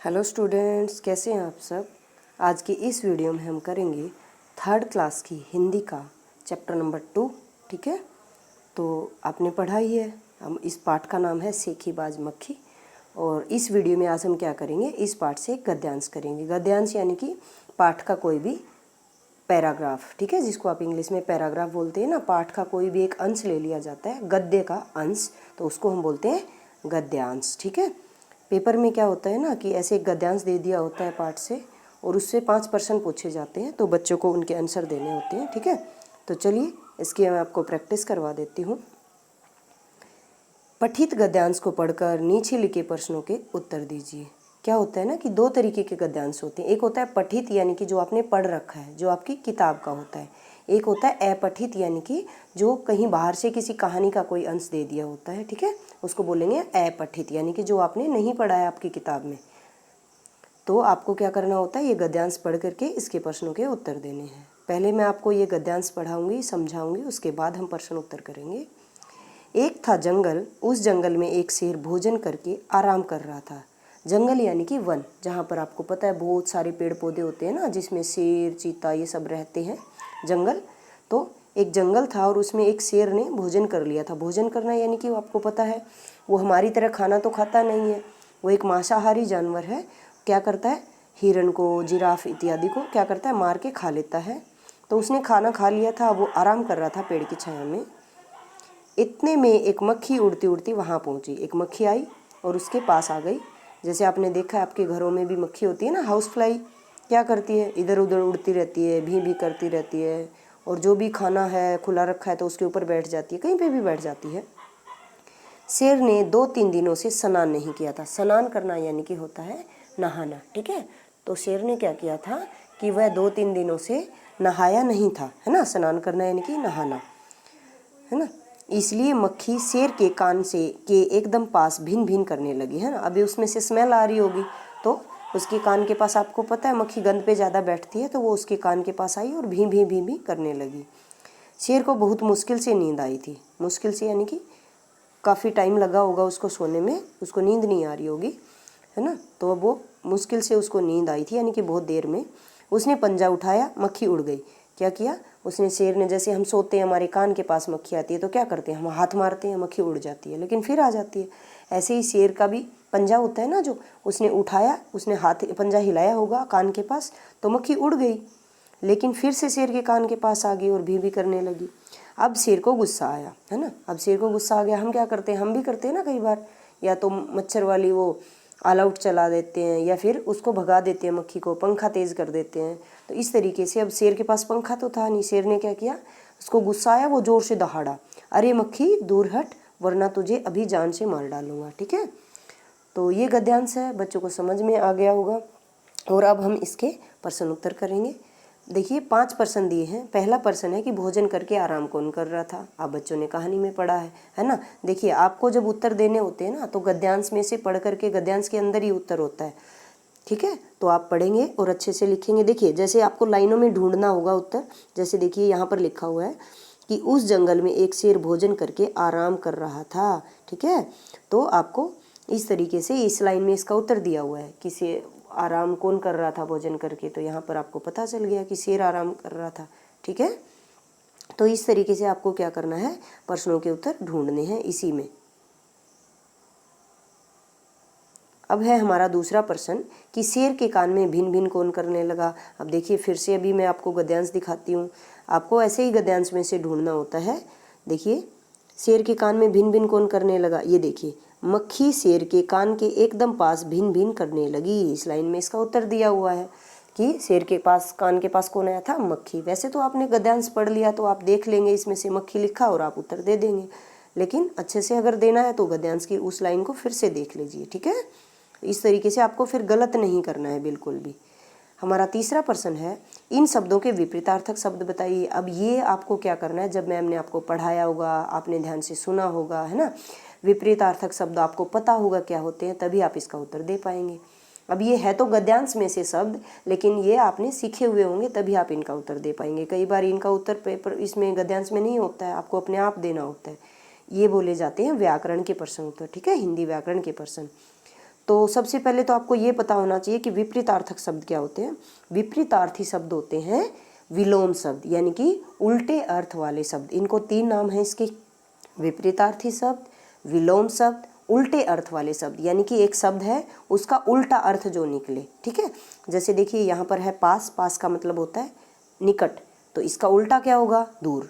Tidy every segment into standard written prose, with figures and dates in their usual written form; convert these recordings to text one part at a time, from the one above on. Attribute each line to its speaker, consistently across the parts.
Speaker 1: Hello students, कैसे हैं आप सब। आज की इस वीडियो में हम करेंगे थर्ड क्लास की हिंदी का चैप्टर नंबर 2। ठीक है, तो आपने पढ़ा ही है। हम इस पाठ का नाम है सेखीबाज मक्खी। और इस वीडियो में आज हम क्या करेंगे, इस पाठ से गद्यांश करेंगे। गद्यांश यानी कि पाठ का कोई भी पैराग्राफ, ठीक है, जिसको आप इंग्लिश में पैराग्राफ बोलते हैं ना। पाठ का कोई भी एक अंश ले लिया जाता है, गद्य का अंश, तो उसको हम बोलते हैं गद्यांश। ठीक है, पेपर में क्या होता है ना कि ऐसे एक गद्यांश दे दिया होता है पाठ से, और उससे 5 प्रश्न पूछे जाते हैं, तो बच्चों को उनके आंसर देने होते हैं। ठीक है, तो चलिए इसकी मैं आपको प्रैक्टिस करवा देती हूँ। पठित गद्यांश को पढ़कर नीचे लिखे प्रश्नों के उत्तर दीजिए। क्या होता है ना कि दो तरीके के गद्यांश होते हैं। एक होता है पठित यानी कि जो आपने पढ़ रखा है, जो आपकी किताब का होता है। एक होता है अपठित यानी कि जो कहीं बाहर से किसी कहानी का कोई अंश दे दिया होता है। ठीक है, उसको बोलेंगे अपठित, यानी कि जो आपने नहीं पढ़ा है आपकी किताब में। तो आपको क्या करना होता है, ये गद्यांश पढ़ करके इसके प्रश्नों के उत्तर देने हैं। पहले मैं आपको ये गद्यांश पढ़ाऊंगी, समझाऊंगी, उसके बाद हम प्रश्न उत्तर करेंगे। एक था जंगल, उस जंगल में एक शेर भोजन करके आराम कर रहा था। जंगल यानी कि वन, जहाँ पर आपको पता है बहुत सारे पेड़ पौधे होते हैं ना, जिसमें शेर, चीता ये सब रहते हैं, जंगल। तो एक जंगल था और उसमें एक शेर ने भोजन कर लिया था। भोजन करना यानी कि आपको पता है वो हमारी तरह खाना तो खाता नहीं है, वो एक मांसाहारी जानवर है। क्या करता है, हिरन को, जिराफ इत्यादि को क्या करता है, मार के खा लेता है। तो उसने खाना खा लिया था, वो आराम कर रहा था पेड़ की छाया में। इतने में एक मक्खी उड़ती उड़ती वहाँ पहुँची। एक मक्खी आई और उसके पास आ गई। जैसे आपने देखा है आपके घरों में भी मक्खी होती है ना, हाउस फ्लाई। क्या करती है, इधर उधर उड़ती रहती है, भी करती रहती है, और जो भी खाना है खुला रखा है तो उसके ऊपर बैठ जाती है, कहीं पे भी बैठ जाती है। शेर ने 2-3 दिनों से स्नान नहीं किया था। स्नान करना यानी कि होता है नहाना। ठीक है, तो शेर ने क्या किया था कि वह 2-3 दिनों से नहाया नहीं था, है ना। स्नान करना यानी कि नहाना, है ना। इसलिए मक्खी शेर के कान से के एकदम पास भिन भिन करने लगी, है ना। अभी उसमें से स्मेल आ रही होगी, तो उसके कान के पास, आपको पता है मक्खी गंध पे ज़्यादा बैठती है, तो वो उसके कान के पास आई और भी भी भी भी करने लगी। शेर को बहुत मुश्किल से नींद आई थी। मुश्किल से यानी कि काफ़ी टाइम लगा होगा उसको सोने में, उसको नींद नहीं आ रही होगी, है ना। तो अब वो मुश्किल से उसको नींद आई थी, यानी कि बहुत देर में। उसने पंजा उठाया, मक्खी उड़ गई। क्या किया उसने, शेर ने, जैसे हम सोते हैं हमारे कान के पास मक्खी आती है तो क्या करते हैं, हम हाथ मारते हैं, मक्खी उड़ जाती है, लेकिन फिर आ जाती है। ऐसे ही शेर का भी पंजा होता है ना, जो उसने उठाया, उसने हाथ पंजा हिलाया होगा कान के पास, तो मक्खी उड़ गई, लेकिन फिर से शेर के कान के पास आ गई और भी करने लगी। अब शेर को गुस्सा आया, है ना। अब शेर को गुस्सा आ गया, हम क्या करते हैं, हम भी करते हैं ना कई बार, या तो मच्छर वाली वो ऑल आउट चला देते हैं, या फिर उसको भगा देते हैं मक्खी को, पंखा तेज़ कर देते हैं। तो इस तरीके से अब शेर के पास पंखा तो था नहीं, शेर ने क्या किया, उसको गुस्सा आया, वो ज़ोर से दहाड़ा, अरे मक्खी दूर हट, वरना तुझे अभी जान से मार डालूंगा। ठीक है, तो ये गद्यांश है, बच्चों को समझ में आ गया होगा। और अब हम इसके प्रश्न उत्तर करेंगे। देखिए 5 प्रश्न दिए हैं। पहला प्रश्न है कि भोजन करके आराम कौन कर रहा था। आप बच्चों ने कहानी में पढ़ा है ना। देखिए आपको जब उत्तर देने होते हैं ना, तो गद्यांश में से पढ़ करके, गद्यांश के अंदर ही उत्तर होता है। ठीक है, तो आप पढ़ेंगे और अच्छे से लिखेंगे। देखिए जैसे आपको लाइनों में ढूंढना होगा उत्तर। जैसे देखिए यहाँ पर लिखा हुआ है कि उस जंगल में एक शेर भोजन करके आराम कर रहा था। ठीक है, तो आपको इस तरीके से इस लाइन में इसका उत्तर दिया हुआ है कि शेर आराम कौन कर रहा था भोजन करके, तो यहाँ पर आपको पता चल गया कि शेर आराम कर रहा था। ठीक है, तो इस तरीके से आपको क्या करना है, प्रश्नों के उत्तर ढूंढने हैं इसी में। अब है हमारा दूसरा प्रश्न कि शेर के कान में भिन भिन कौन करने लगा। अब देखिए फिर से अभी मैं आपको गद्यांश दिखाती हूँ। आपको ऐसे ही गद्यांश में से ढूंढना होता है। देखिए शेर के कान में भिन भिन कौन करने लगा, ये देखिए, मक्खी शेर के कान के एकदम पास भिन भिन करने लगी। इस लाइन में इसका उत्तर दिया हुआ है कि शेर के पास, कान के पास कौन आया था, मक्खी। वैसे तो आपने गद्यांश पढ़ लिया तो आप देख लेंगे इसमें से मक्खी लिखा और आप उत्तर दे देंगे, लेकिन अच्छे से अगर देना है तो गद्यांश की उस लाइन को फिर से देख लीजिए। ठीक है, इस तरीके से आपको फिर गलत नहीं करना है बिल्कुल भी। हमारा तीसरा प्रश्न है, इन शब्दों के विपरीतार्थक शब्द बताइए। अब ये आपको क्या करना है, जब मैम ने आपको पढ़ाया होगा, आपने ध्यान से सुना होगा, है ना, विपरीतार्थक शब्द आपको पता होगा क्या होते हैं, तभी आप इसका उत्तर दे पाएंगे। अब ये है तो गद्यांश में से शब्द, लेकिन ये आपने सीखे हुए होंगे तभी आप इनका उत्तर दे पाएंगे। कई बार इनका उत्तर पेपर इसमें गद्यांश में नहीं होता है, आपको अपने आप देना होता है। ये बोले जाते हैं व्याकरण के प्रश्न उत्तर। ठीक है, हिंदी व्याकरण के प्रश्न। तो सबसे पहले तो आपको ये पता होना चाहिए कि विपरीतार्थक शब्द क्या होते हैं। विपरीतार्थी शब्द होते हैं विलोम शब्द, यानी कि उल्टे अर्थ वाले शब्द। इनको 3 नाम हैं इसके, विपरीतार्थी शब्द, विलोम शब्द, उल्टे अर्थ वाले शब्द। यानी कि एक शब्द है उसका उल्टा अर्थ जो निकले, ठीक है। जैसे देखिए यहाँ पर है पास, पास का मतलब होता है निकट, तो इसका उल्टा क्या होगा, दूर।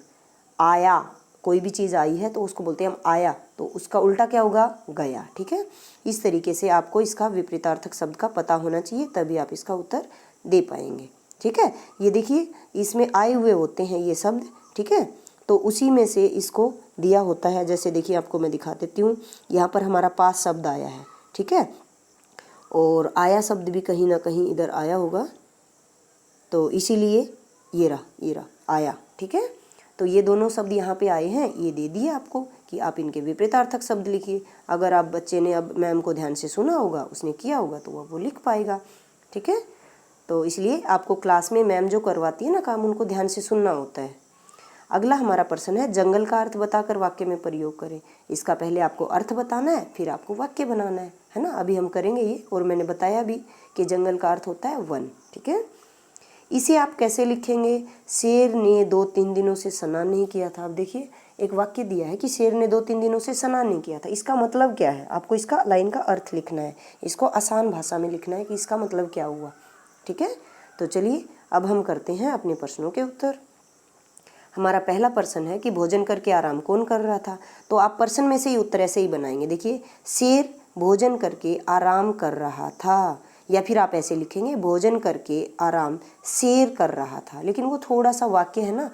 Speaker 1: आया, कोई भी चीज़ आई है तो उसको बोलते हैं हम आया, तो उसका उल्टा क्या होगा, गया, ठीक है। इस तरीके से आपको इसका विपरीतार्थक शब्द का पता होना चाहिए, तभी आप इसका उत्तर दे पाएंगे, ठीक है। ये देखिए इसमें आए हुए होते हैं ये शब्द, ठीक है, तो उसी में से इसको दिया होता है। जैसे देखिए आपको मैं दिखा देती हूँ, यहाँ पर हमारा पास शब्द आया है, ठीक है, और आया शब्द भी कहीं ना कहीं इधर आया होगा, तो इसीलिए ये रहा आया, ठीक है। तो ये दोनों शब्द यहाँ पे आए हैं, ये दे दिए आपको कि आप इनके विपरीतार्थक शब्द लिखिए। अगर आप बच्चे ने अब मैम को ध्यान से सुना होगा, उसने किया होगा, तो वो लिख पाएगा, ठीक है। तो इसलिए आपको क्लास में मैम जो करवाती है ना काम, उनको ध्यान से सुनना होता है। अगला हमारा प्रश्न है, जंगल का अर्थ बताकर वाक्य में प्रयोग करें। इसका पहले आपको अर्थ बताना है, फिर आपको वाक्य बनाना है ना। अभी हम करेंगे ये, और मैंने बताया भी कि जंगल का अर्थ होता है वन, ठीक है। इसे आप कैसे लिखेंगे, शेर ने 2-3 दिनों से स्नान नहीं किया था। अब देखिए एक वाक्य दिया है कि शेर ने 2-3 दिनों से स्नान नहीं किया था, इसका मतलब क्या है, आपको इसका लाइन का अर्थ लिखना है, इसको आसान भाषा में लिखना है कि इसका मतलब क्या हुआ, ठीक है। तो चलिए अब हम करते हैं अपने प्रश्नों के उत्तर। हमारा पहला प्रश्न है कि भोजन करके आराम कौन कर रहा था। तो आप प्रश्न में से ही उत्तर ऐसे ही बनाएंगे। देखिए शेर भोजन करके आराम कर रहा था, या फिर आप ऐसे लिखेंगे भोजन करके आराम शेर कर रहा था। लेकिन वो थोड़ा सा वाक्य है ना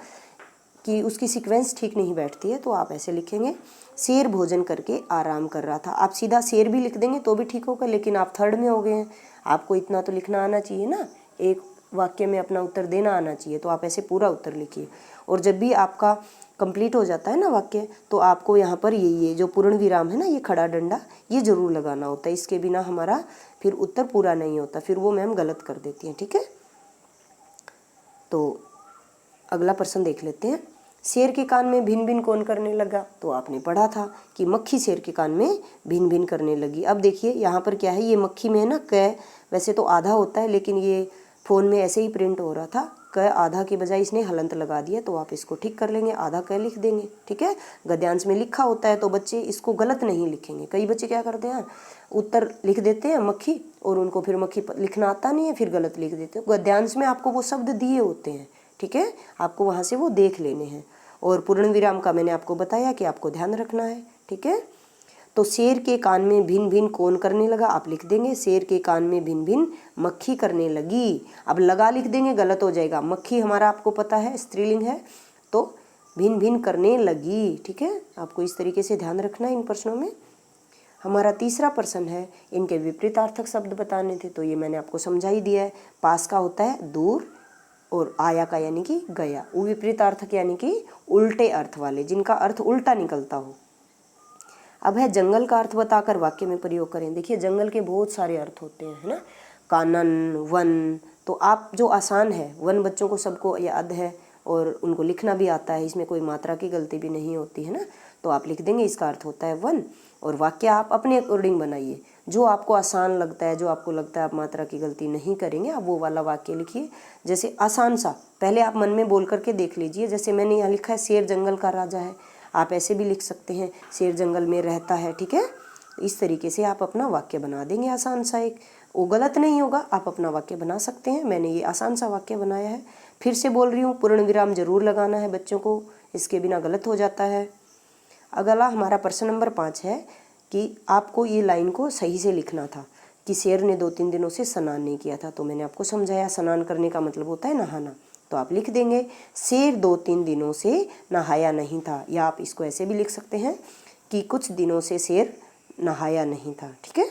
Speaker 1: कि उसकी सीक्वेंस ठीक नहीं बैठती है, तो आप ऐसे लिखेंगे शेर भोजन करके आराम कर रहा था। आप सीधा शेर भी लिख देंगे तो भी ठीक होगा, लेकिन आप थर्ड में हो गए हैं, आपको इतना तो लिखना आना चाहिए ना, एक वाक्य में अपना उत्तर देना आना चाहिए। तो आप ऐसे पूरा उत्तर लिखिए, और जब भी आपका कंप्लीट हो जाता है ना वाक्य, तो आपको यहाँ पर ये जो पूर्ण विराम है ना, ये खड़ा डंडा, ये जरूर लगाना होता है। इसके बिना हमारा फिर उत्तर पूरा नहीं होता, फिर वो मैम गलत कर देती हैं, ठीक है। तो अगला प्रश्न देख लेते हैं, शेर के कान में भिन भिन कौन करने लगा। तो आपने पढ़ा था कि मक्खी शेर के कान में भिन भिन करने लगी। अब देखिए यहाँ पर क्या है, ये मक्खी में है ना क, वैसे तो आधा होता है, लेकिन ये फ़ोन में ऐसे ही प्रिंट हो रहा था, क आधा की बजाय इसने हलंत लगा दिया, तो आप इसको ठीक कर लेंगे, आधा क लिख देंगे, ठीक है। गद्यांश में लिखा होता है तो बच्चे इसको गलत नहीं लिखेंगे। कई बच्चे क्या करते हैं, उत्तर लिख देते हैं मक्खी, और उनको फिर मक्खी लिखना आता नहीं है, फिर गलत लिख देते हैं। गद्यांश में आपको वो शब्द दिए होते हैं, ठीक है, आपको वहाँ से वो देख लेने हैं। और पूर्ण विराम का मैंने आपको बताया कि आपको ध्यान रखना है, ठीक है। तो शेर के कान में भिन भिन कौन करने लगा, आप लिख देंगे शेर के कान में भिन भिन मक्खी करने लगी। अब लगा लिख देंगे, गलत हो जाएगा। मक्खी हमारा आपको पता है स्त्रीलिंग है, तो भिन भिन करने लगी, ठीक है। आपको इस तरीके से ध्यान रखना है इन प्रश्नों में। हमारा तीसरा प्रश्न है, इनके विपरीतार्थक शब्द बताने थे, तो ये मैंने आपको समझा ही दिया है। पास का होता है दूर, और आया का यानी कि गया। वो विपरीतार्थक यानी कि उल्टे अर्थ वाले, जिनका अर्थ उल्टा निकलता हो। अब है जंगल का अर्थ बताकर वाक्य में प्रयोग करें। देखिए जंगल के बहुत सारे अर्थ होते हैं, है ना, कानन, वन। तो आप जो आसान है, वन बच्चों को सबको याद है और उनको लिखना भी आता है, इसमें कोई मात्रा की गलती भी नहीं होती है ना, तो आप लिख देंगे इसका अर्थ होता है वन। और वाक्य आप अपने अकॉर्डिंग बनाइए, जो आपको आसान लगता है, जो आपको लगता है आप मात्रा की गलती नहीं करेंगे, आप वो वाला वाक्य लिखिए। जैसे आसान सा पहले आप मन में बोल करके देख लीजिए। जैसे मैंने यहाँ लिखा है शेर जंगल का राजा है, आप ऐसे भी लिख सकते हैं शेर जंगल में रहता है, ठीक है। इस तरीके से आप अपना वाक्य बना देंगे आसान सा एक, वो गलत नहीं होगा, आप अपना वाक्य बना सकते हैं। मैंने ये आसान सा वाक्य बनाया है। फिर से बोल रही हूँ, पूर्ण विराम जरूर लगाना है बच्चों को, इसके बिना गलत हो जाता है। अगला हमारा प्रश्न नंबर 5 है कि आपको ये लाइन को सही से लिखना था कि शेर ने 2-3 दिनों से स्नान नहीं किया था। तो मैंने आपको समझाया, स्नान करने का मतलब होता है नहाना, तो आप लिख देंगे शेर 2-3 दिनों से नहाया नहीं था। या आप इसको ऐसे भी लिख सकते हैं कि कुछ दिनों से शेर नहाया नहीं था, ठीक है।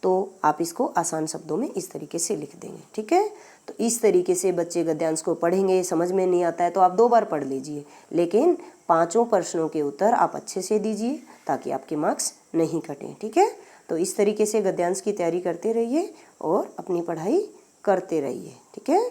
Speaker 1: तो आप इसको आसान शब्दों में इस तरीके से लिख देंगे, ठीक है। तो इस तरीके से बच्चे गद्यांश को पढ़ेंगे। समझ में नहीं आता है तो आप 2 बार पढ़ लीजिए, लेकिन 5 प्रश्नों के उत्तर आप अच्छे से दीजिए ताकि आपके मार्क्स नहीं कटें, ठीक है। तो इस तरीके से गद्यांश की तैयारी करते रहिए और अपनी पढ़ाई करते रहिए, ठीक है।